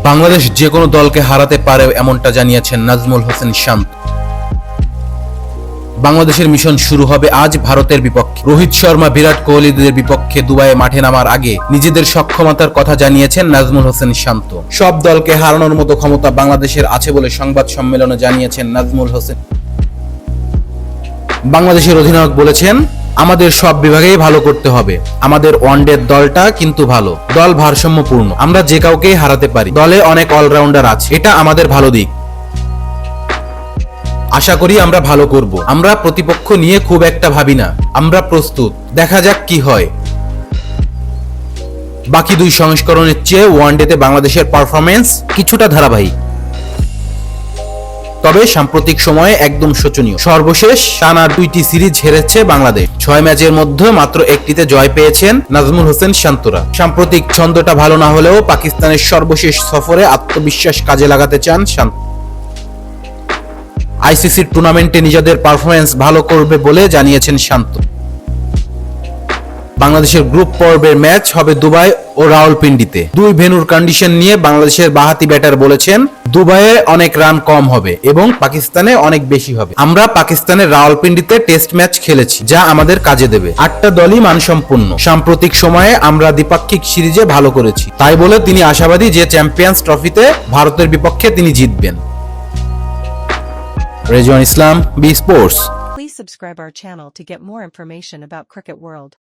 বাংলাদেশ যে কোনো দলকে হারাতে পারে এমনটা জানিয়েছেন নাজমুল হোসেন শান্ত। বাংলাদেশের মিশন শুরু হবে আজ ভারতের বিপক্ষে। রোহিত শর্মা, বিরাট কোহলিদের বিপক্ষে দুবাইয়ে মাঠে নামার আগে নিজেদের সক্ষমতার কথা জানিয়েছেন নাজমুল হোসেন শান্ত। সব দলকে হারানোর মতো ক্ষমতা বাংলাদেশের আছে বলে সংবাদ সম্মেলনে জানিয়েছেন নাজমুল হোসেন। বাংলাদেশের অধিনায়ক বলেছেন, আমাদের সব বিভাগেই ভালো করতে হবে। আমাদের ওয়ানডে দলটা কিন্তু ভালো, দল ভারসাম্যপূর্ণ, আমরা যে কাউকেই হারাতে পারি। দলে অনেক অলরাউন্ডার আছে, এটা আমাদের ভালো দিক। আশা করি আমরা ভালো করব। আমরা প্রতিপক্ষ নিয়ে খুব একটা ভাবি না, আমরা প্রস্তুত, দেখা যাক কি হয়। বাকি দুই সংস্করণের চেয়ে ওয়ানডেতে বাংলাদেশের পারফরমেন্স কিছুটা ধারাবাহিক, তবে সাম্প্রতিক সময়ে একদম শোচনীয়। সর্বশেষ টানা 2টি সিরিজ হেরেছে বাংলাদেশ। 6 ম্যাচের মধ্যে মাত্র একটিতে জয় পেয়েছেন নাজমুল হোসেন শান্তরা। সাম্প্রতিক ছন্দটা ভালো না হলেও পাকিস্তানের সর্বশেষ সফরে আত্মবিশ্বাস কাজে লাগাতে চান শান্ত। আইসিসির টুর্নামেন্টে নিজেদের পারফরমেন্স ভালো করবে বলে জানিয়েছেন শান্ত। বাংলাদেশের গ্রুপ পর্বের ম্যাচ হবে দুবাই ও রাওয়ালপিন্ডিতে। দুই ভেন্যুর কন্ডিশন নিয়ে বাংলাদেশের বাঁহাতি ব্যাটার বলেছেন, দুবাইয়ে অনেক রান কম হবে এবং পাকিস্তানে অনেক বেশি হবে। আমরা পাকিস্তানের রাওয়ালপিন্ডিতে টেস্ট ম্যাচ খেলেছি, যা আমাদের কাজে দেবে। 8টা দলই মানসম্পন্ন। সাম্প্রতিক সময়ে আমরা দ্বিপাক্ষিক সিরিজে ভালো করেছি, তাই বলে তিনি আশাবাদী যে চ্যাম্পিয়ন্স ট্রফিতে ভারতের বিপক্ষে তিনি জিতবেন। Rezwan Islam, B sports. Please subscribe our channel to get more information about Cricket World.